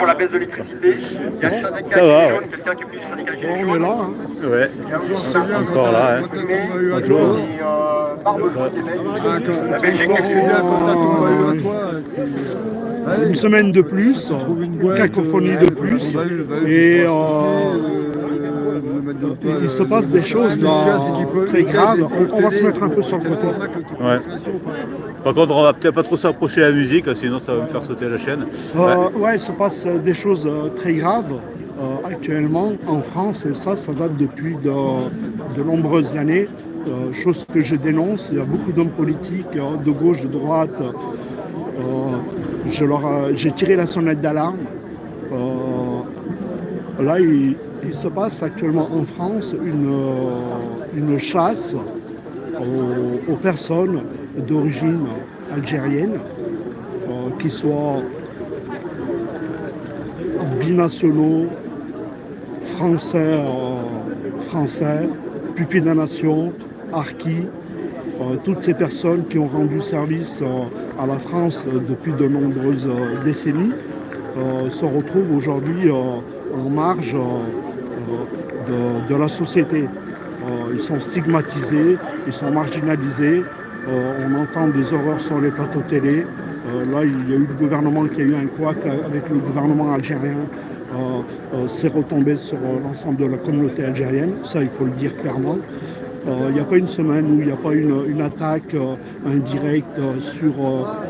pour la baisse de l'électricité. Il y a le syndicat Ça va, jaune, quelqu'un qui est plus du syndicat Bon, Gilets on est jaunes. là. Hein. Ouais, encore là. Hein. Bonjour. Et Barbecue d'éveil. La Belgique Bon, actuelle. une semaine de plus, une cacophonie de plus, et il se passe des choses là, très graves. On va se mettre un peu sur le côté. Ouais. Par contre, on va peut-être pas trop s'approcher de la musique, sinon ça va me faire sauter la chaîne. Ouais, il se passe des choses très graves actuellement en France, et ça date depuis de nombreuses années. Chose que je dénonce. Il y a beaucoup d'hommes politiques de gauche, de droite. J'ai tiré la sonnette d'alarme. Là, il se passe actuellement en France une chasse aux personnes d'origine algérienne, qui soient binationaux, français, pupilles de la nation, harkis, toutes ces personnes qui ont rendu service à la France depuis de nombreuses décennies se retrouvent aujourd'hui en marge de la société. Ils sont stigmatisés, ils sont marginalisés, on entend des horreurs sur les plateaux télé. Là, il y a eu le gouvernement qui a eu un couac avec le gouvernement algérien. C'est retombé sur l'ensemble de la communauté algérienne, ça il faut le dire clairement. Il n'y a pas une semaine où il n'y a pas une attaque indirecte sur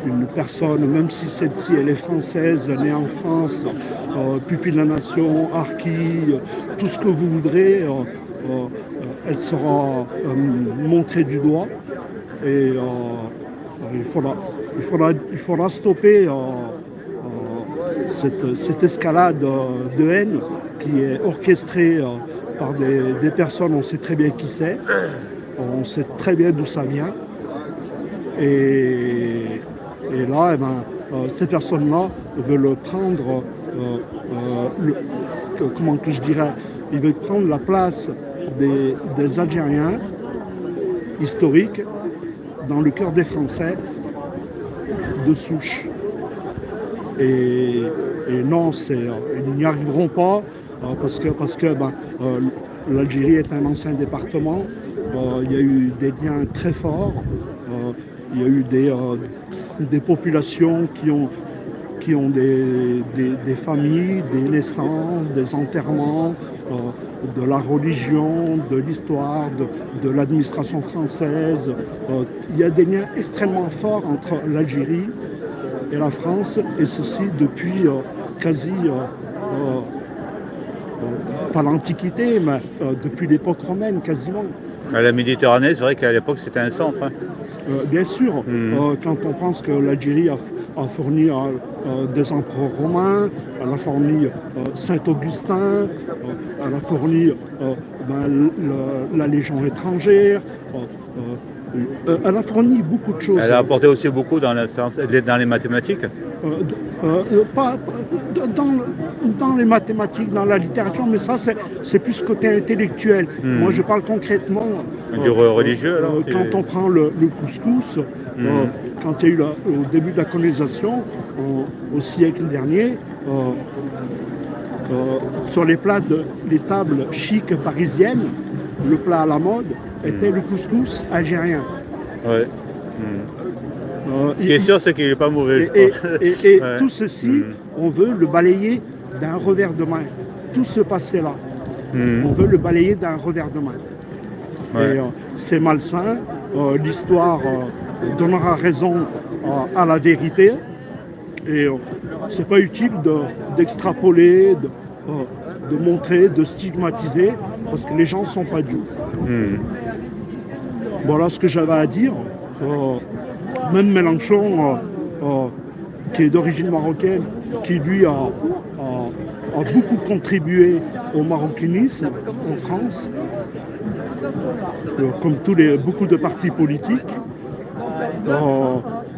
une personne, même si celle-ci elle est française, née en France, pupille de la nation, harki, tout ce que vous voudrez, elle sera montrée du doigt. Et il faudra stopper cette escalade de haine qui est orchestrée par des personnes, on sait très bien qui c'est, on sait très bien d'où ça vient. Et là, ces personnes-là veulent prendre, comment que je dirais, ils veulent prendre la place des Algériens historiques dans le cœur des Français de souche. Et non, ils n'y arriveront pas parce que l'Algérie est un ancien département. Il y a eu des liens très forts. Il y a eu des populations qui ont des familles, des naissances, des enterrements, de la religion, de l'histoire, de l'administration française. Il y a des liens extrêmement forts entre l'Algérie et la France, et ceci depuis quasi, pas l'Antiquité, mais depuis l'époque romaine quasiment. La Méditerranée, c'est vrai qu'à l'époque c'était un centre. Hein. Bien sûr, quand on pense que l'Algérie a fourni des empereurs romains, elle a fourni Saint-Augustin, elle a fourni la Légion étrangère, elle a fourni beaucoup de choses. Elle a apporté aussi beaucoup dans les mathématiques. Pas dans les mathématiques, dans la littérature, mais ça c'est plus côté intellectuel. Moi je parle concrètement du religieux alors, quand on prend le couscous, quand il y a eu au début de la colonisation, au siècle dernier, sur les tables chic parisiennes, le plat à la mode était le couscous algérien. Ouais. Ce qui est sûr, c'est qu'il n'est pas mauvais. Et tout ceci, on veut le balayer d'un revers de main. Tout ce passé-là, on veut le balayer d'un revers de main. Ouais. Et c'est malsain. L'histoire donnera raison à la vérité. Et c'est pas utile d'extrapoler, de montrer, de stigmatiser, parce que les gens ne sont pas dupes. Voilà ce que j'avais à dire. Même Mélenchon, qui est d'origine marocaine, qui lui a beaucoup contribué au marocanisme en France, comme beaucoup de partis politiques.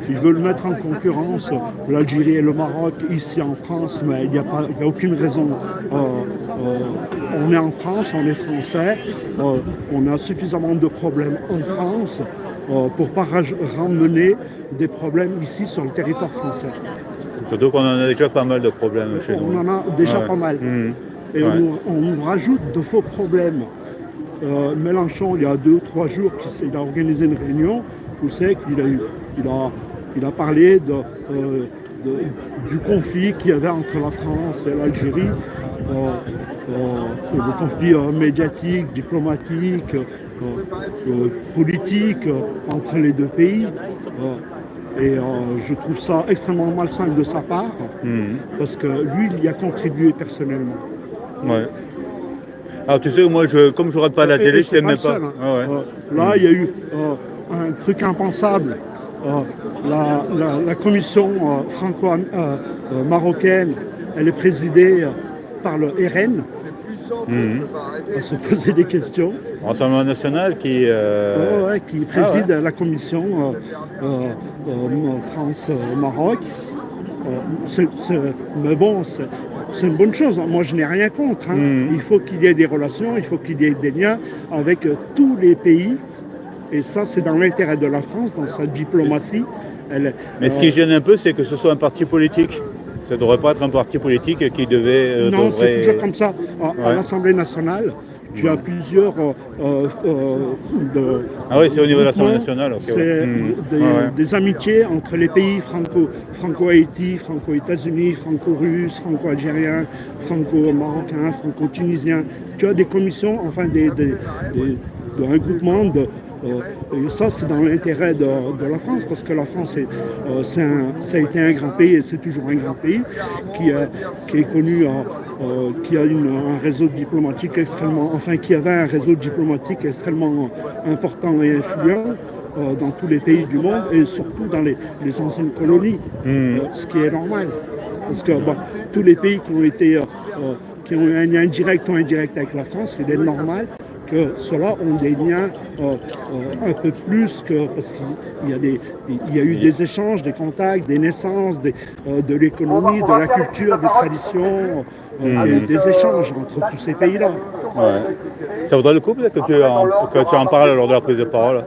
Ils veulent mettre en concurrence l'Algérie et le Maroc ici en France, mais il n'y a aucune raison. On est en France, on est français, on a suffisamment de problèmes en France pour ne pas ramener des problèmes ici sur le territoire français. Surtout qu'on en a déjà pas mal de problèmes chez nous. On en a déjà Ouais. pas mal. Et Ouais. on nous rajoute de faux problèmes. Mélenchon, il y a 2 ou 3 jours, il a organisé une réunion où c'est qu'il a parlé du conflit qu'il y avait entre la France et l'Algérie, le conflit médiatique, diplomatique, politique entre les deux pays. Et je trouve ça extrêmement malsain de sa part, parce que lui, il y a contribué personnellement. Ouais. Alors tu sais, moi, comme je regarde pas la Et télé, je c'est t'aime pas même le pas. seul, hein. Ah ouais. Là, il y a eu un truc impensable. La commission franco-marocaine, elle est présidée par le RN. On se posait des questions. Rassemblement national qui. Qui préside la commission France-Maroc. Mais bon, c'est une bonne chose. Moi, je n'ai rien contre. Il faut qu'il y ait des relations, il faut qu'il y ait des liens avec tous les pays. Et ça, c'est dans l'intérêt de la France, dans sa diplomatie. Mais ce qui gêne un peu, c'est que ce soit un parti politique. Ça ne devrait pas être un parti politique qui devait. Non, c'est toujours comme ça. À l'Assemblée nationale, tu as plusieurs. Ah oui, c'est au niveau de l'Assemblée groupements. nationale. Okay, C'est des amitiés entre les pays franco-haïti, franco-états-unis, franco-russes, franco-algériens, franco-marocains, franco-tunisiens. Tu as des commissions, enfin un groupement et ça, c'est dans l'intérêt de la France, parce que la France, ça a été un grand pays, et c'est toujours un grand pays, qui est connu, qui a un réseau diplomatique qui avait un réseau diplomatique extrêmement important et influent dans tous les pays du monde, et surtout dans les anciennes colonies, ce qui est normal. Parce que tous les pays qui ont eu un lien direct ou indirect avec la France, il est normal que ceux-là ont des liens un peu plus que, parce qu'il y a eu des échanges, des contacts, des naissances, de l'économie, de la culture, des traditions, des échanges entre tous ces pays-là. Ouais. Ça vaudrait le coup peut-être que tu en parles lors de la prise de parole?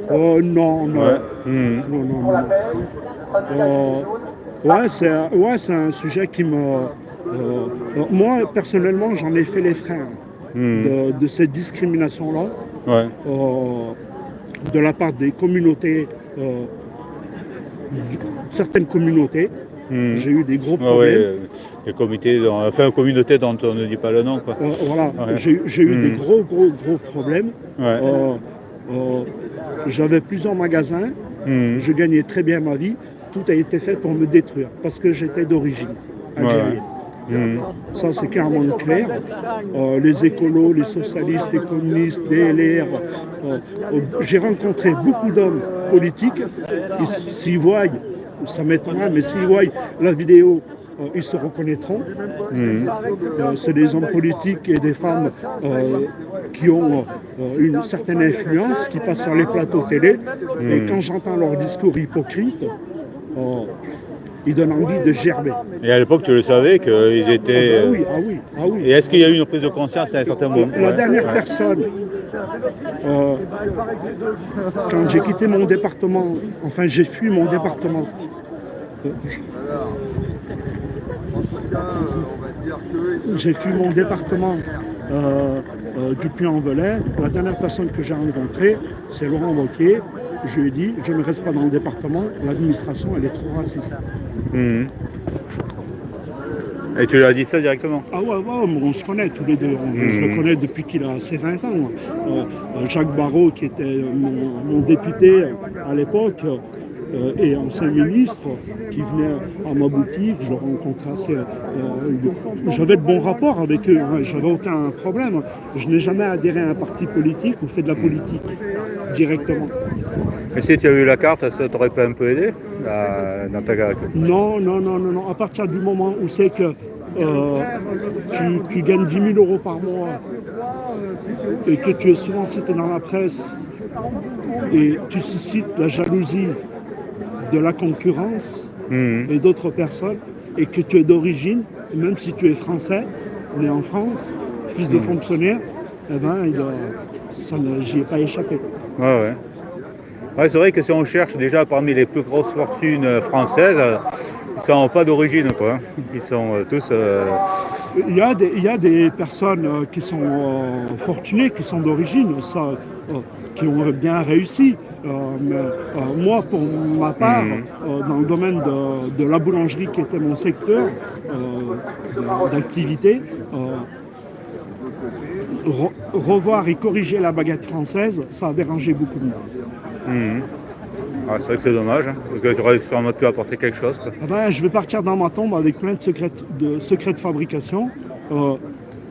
Non. C'est un sujet qui me... moi, personnellement, j'en ai fait les freins. De cette discrimination-là, de la part des communautés, certaines communautés. J'ai eu des gros problèmes. Les communautés dont on ne dit pas le nom. Quoi. J'ai eu des gros problèmes. J'avais plusieurs magasins, je gagnais très bien ma vie. Tout a été fait pour me détruire, parce que j'étais d'origine algérienne. Ça, c'est clairement clair. Les écolos, les socialistes, les communistes, les LR. J'ai rencontré beaucoup d'hommes politiques. S'ils voient, ça m'étonnerait, mais s'ils voient la vidéo, ils se reconnaîtront. C'est des hommes politiques et des femmes qui ont une certaine influence, qui passent sur les plateaux télé. Et quand j'entends leur discours hypocrite, ils donnent envie de gerber. Et à l'époque, tu le savais qu'ils étaient... Ah oui. Et est-ce qu'il y a eu une prise de conscience à un certain moment? La dernière personne, quand j'ai quitté mon département, enfin j'ai fui mon département, du Puy-en-Velay. La dernière personne que j'ai rencontrée, c'est Laurent Wauquiez. Je lui ai dit, je ne reste pas dans le département, l'administration, elle est trop raciste. Et tu lui as dit ça directement? Ah ouais, on se connaît tous les deux. Je le connais depuis qu'il a ses 20 ans. Jacques Barrot, qui était mon député à l'époque, et ancien ministre, qui venait à ma boutique, je le rencontrais assez... j'avais de bons rapports avec eux, j'avais aucun problème. Je n'ai jamais adhéré à un parti politique ou fait de la politique directement. Et si tu as eu la carte, ça t'aurait pas un peu aidé dans ta carrière? Non. À partir du moment où c'est que tu gagnes 10 000 € par mois et que tu es souvent cité dans la presse et tu suscites la jalousie de la concurrence et d'autres personnes, et que tu es d'origine, même si tu es français, né en France, fils de fonctionnaire, eh ben, j'y ai pas échappé. Ouais. Ouais, c'est vrai que si on cherche déjà parmi les plus grosses fortunes françaises, ils ne sont pas d'origine, quoi. Ils sont tous... Il y a des personnes qui sont fortunées, qui sont d'origine, qui ont bien réussi. Moi, pour ma part, dans le domaine de la boulangerie, qui était mon secteur d'activité, revoir et corriger la baguette française, ça a dérangé beaucoup de monde. Ah, c'est vrai que c'est dommage, hein, parce que j'aurais sûrement pu apporter quelque chose, quoi. Ah ben, je vais partir dans ma tombe avec plein de secrets de fabrication.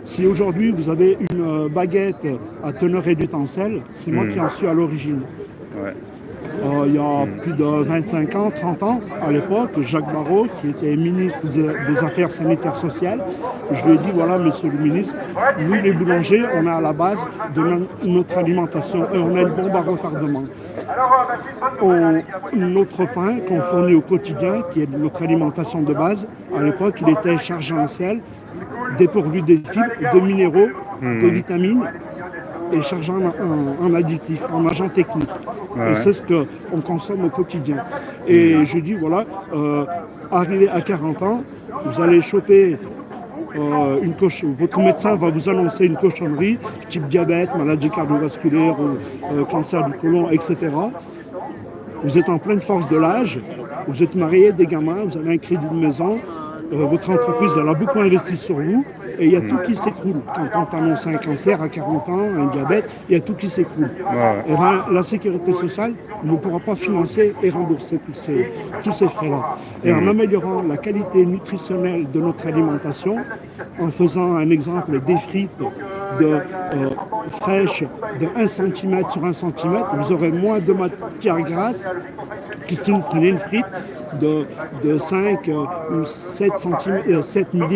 Si aujourd'hui vous avez une baguette à teneur réduite en sel, c'est moi qui en suis à l'origine. Ouais. Il y a plus de 25 ans, 30 ans, à l'époque, Jacques Barrot, qui était ministre des Affaires sanitaires sociales, je lui ai dit, voilà, monsieur le ministre, nous les boulangers, on est à la base de notre alimentation et on a une bombe à retardement. Notre pain qu'on fournit au quotidien, qui est notre alimentation de base, à l'époque, il était chargé en sel, dépourvu de fibres, de minéraux, de vitamines, et chargé en additifs, en agents techniques. Ouais. Et c'est ce qu'on consomme au quotidien. Et je dis, voilà, arrivé à 40 ans, vous allez choper votre médecin va vous annoncer une cochonnerie, type diabète, maladie cardiovasculaire, cancer du côlon, etc. Vous êtes en pleine force de l'âge, vous êtes marié, des gamins, vous avez un crédit de maison, votre entreprise elle a beaucoup investi sur vous, et il y a tout qui s'écroule. Quand on annonce un cancer à 40 ans, un diabète, il y a tout qui s'écroule. Et ben, la sécurité sociale ne pourra pas financer et rembourser tous ces frais-là. Et en améliorant la qualité nutritionnelle de notre alimentation, en faisant un exemple des frites fraîches de 1 cm sur 1 cm, vous aurez moins de matière grasse que si vous prenez une frite de 5 ou 7 mm.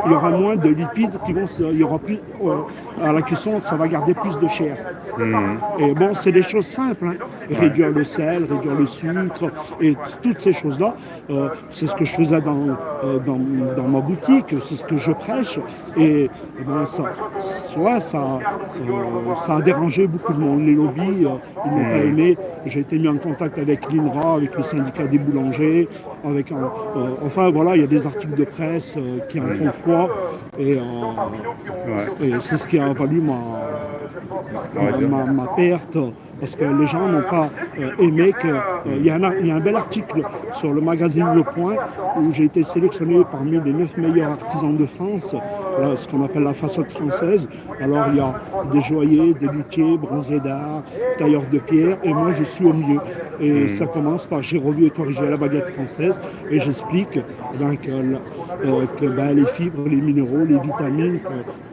Il y aura moins de lipides il y aura plus, à la cuisson, ça va garder plus de chair. Et bon, c'est des choses simples, hein. Réduire le sel, réduire le sucre, et toutes ces choses-là, c'est ce que je faisais dans ma boutique, c'est ce que je prêche, et ben, ça a dérangé beaucoup de monde. Les lobbies, ils n'ont pas aimé. J'ai été mis en contact avec l'INRA, avec le syndicat des boulangers, enfin voilà, il y a des articles de presse qui en font froid, et c'est ce qui a valu ma perte, parce que les gens n'ont pas aimé il y a un bel article sur le magazine Le Point où j'ai été sélectionné parmi les 9 meilleurs artisans de France, ce qu'on appelle la façade française. Alors il y a des joailliers, des luthiers, bronziers d'art, tailleurs de pierre, et moi je suis au milieu. Et ça commence par j'ai revu et corrigé la baguette française, et j'explique que les fibres, les minéraux, les vitamines,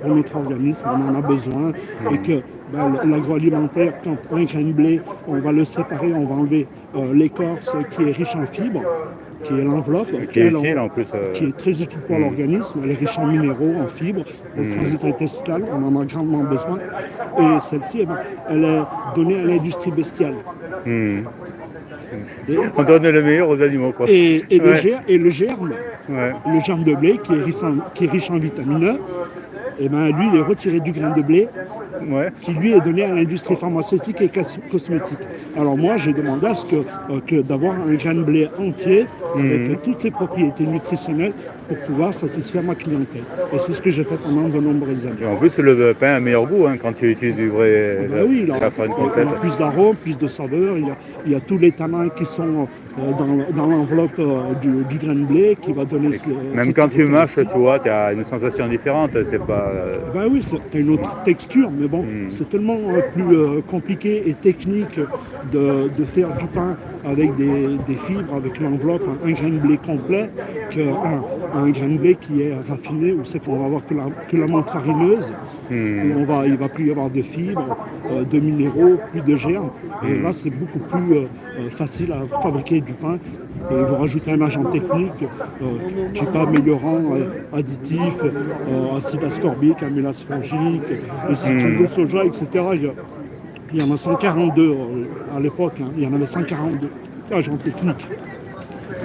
pour notre organisme on en a besoin, et que l'agroalimentaire, quand un grain de blé, on va le séparer, on va enlever l'écorce qui est riche en fibres, qui est l'enveloppe, qui est très utile pour l'organisme. Elle est riche en minéraux, en fibres, au transit intestinal, on en a grandement besoin. Et celle-ci, elle est donnée à l'industrie bestiale. On donne le meilleur aux animaux, quoi. Et le germe de blé qui est riche en vitamine E, et ben lui, il est retiré du grain de blé, qui lui est donné à l'industrie pharmaceutique et cosmétique. Alors moi, j'ai demandé à ce que d'avoir un grain de blé entier avec toutes ses propriétés nutritionnelles pour pouvoir satisfaire ma clientèle. Et c'est ce que j'ai fait pendant de nombreuses années. Et en plus, le pain a meilleur goût quand tu utilises du vrai la farine complète. Il a plus d'arôme, plus de saveur. Il y a tous les tanins qui sont dans l'enveloppe du grain de blé qui va donner... Même quand tu mâches, tu vois, tu as une sensation différente. C'est pas... Ben oui, c'est une autre texture, mais bon, c'est tellement plus compliqué et technique de faire du pain avec des fibres, avec l'enveloppe, un grain de blé complet, qu'un grain de blé qui est raffiné, où c'est qu'on va avoir que la menthe farineuse, où il va plus y avoir de fibres, de minéraux, plus de germes. Et là, c'est beaucoup plus facile à fabriquer du pain. Et vous rajoutez un agent technique, type améliorant, additif, acide ascorbique, amylase fongique, le citrate de soja, etc. Il y en a 142 à l'époque, il y en avait 142 agents techniques.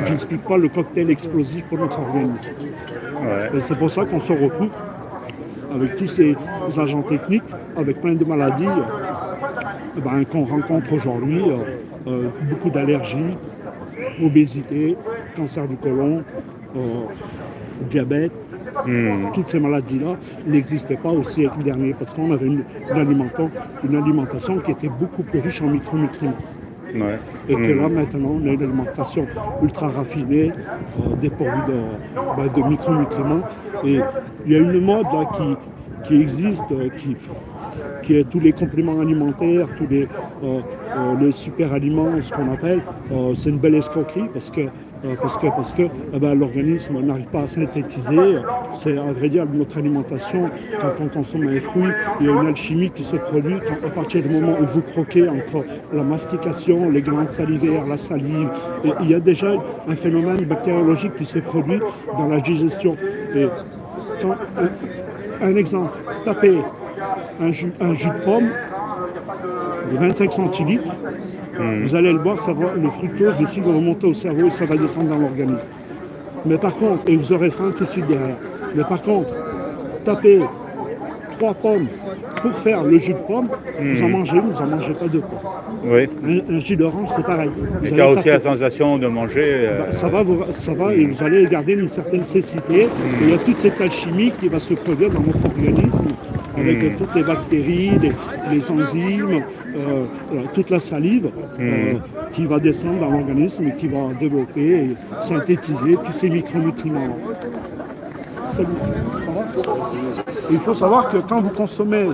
Je n'explique pas le cocktail explosif pour notre organisme. Et c'est pour ça qu'on se retrouve avec tous ces agents techniques, avec plein de maladies qu'on rencontre aujourd'hui, beaucoup d'allergies, obésité, cancer du côlon, diabète, toutes ces maladies-là n'existaient pas au siècle dernier parce qu'on avait une alimentation qui était beaucoup plus riche en micronutriments. Ouais. Et que là maintenant on a une alimentation ultra raffinée, dépourvue de micronutriments. Et il y a une mode là qui existe, qui est tous les compléments alimentaires, tous les super aliments, ce qu'on appelle, c'est une belle escroquerie parce que l'organisme n'arrive pas à synthétiser. C'est à vrai dire notre alimentation, quand on consomme un fruit, il y a une alchimie qui se produit à partir du moment où vous croquez entre la mastication, les glandes salivaires, la salive. Et il y a déjà un phénomène bactériologique qui se produit dans la digestion. Et un exemple, tapez un jus de pomme de 25 centilitres, vous allez le boire, le fructose, le sucre va remonter au cerveau et ça va descendre dans l'organisme. Mais par contre, et vous aurez faim tout de suite derrière, mais par contre, tapez 3 pommes pour faire le jus de pomme, vous en mangez pas 2. Oui. Un jus d'orange, c'est pareil. Et tu as aussi la sensation de manger. Ça va et vous allez garder une certaine cécité. Et il y a toute cette alchimie qui va se produire dans notre organisme avec toutes les bactéries, les enzymes, toute la salive qui va descendre dans l'organisme et qui va développer et synthétiser tous ces micronutriments. Il faut savoir que quand vous consommez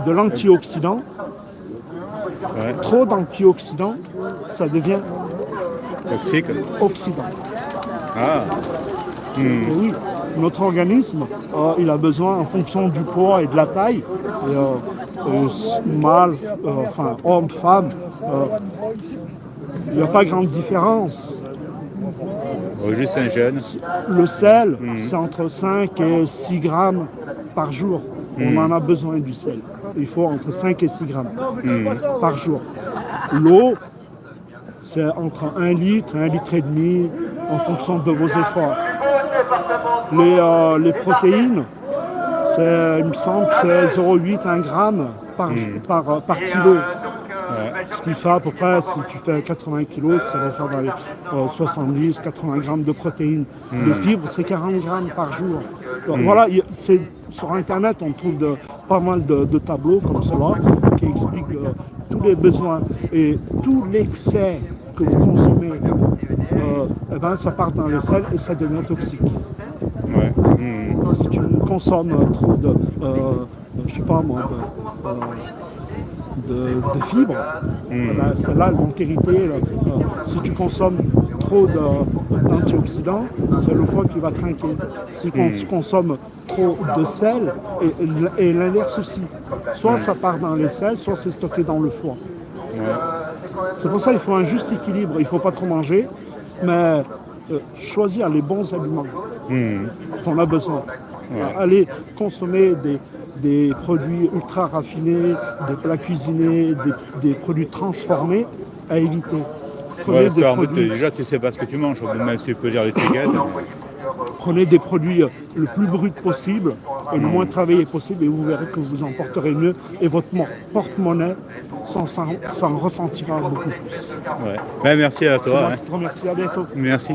de l'antioxydant, trop d'antioxydants, ça devient Toxique. oxydant. Ah. Et oui, notre organisme, il a besoin, en fonction du poids et de la taille, mâle, homme, femme, il n'y a pas grande différence. Juste un jeune. Le sel, c'est entre 5 et 6 grammes par jour. On en a besoin du sel. Il faut entre 5 et 6 grammes par jour. L'eau, c'est entre 1 litre et 1,5 litre en fonction de vos efforts. Les protéines, il me semble que c'est 0,8 1 gramme par kilo. Ce qui fait à peu près, si tu fais 80 kilos, ça va faire dans les 70-80 grammes de protéines. De fibres, c'est 40 grammes par jour. Donc, voilà, sur Internet, on trouve pas mal de tableaux comme cela qui expliquent tous les besoins et tout l'excès que vous consommez, ça part dans le sel et ça devient toxique. Ouais. Si tu consommes trop de fibres, celles-là elles vont t'irriter. Si tu consommes trop d'antioxydants, c'est le foie qui va trinquer. Si tu consommes trop de sel, et l'inverse aussi. Soit ça part dans les selles, soit c'est stocké dans le foie. C'est pour ça qu'il faut un juste équilibre. Il ne faut pas trop manger, mais choisir les bons aliments qu'on a besoin. Aller consommer des produits ultra raffinés, des plats cuisinés, des produits transformés à éviter. Déjà, tu ne sais pas ce que tu manges, même si tu peux lire l'étiquette. Prenez des produits le plus bruts possible et le moins travaillé possible et vous verrez que vous en porterez mieux et votre porte-monnaie s'en ressentira beaucoup plus. Ouais. Ben, merci à toi. Je te remercie, à bientôt. Merci.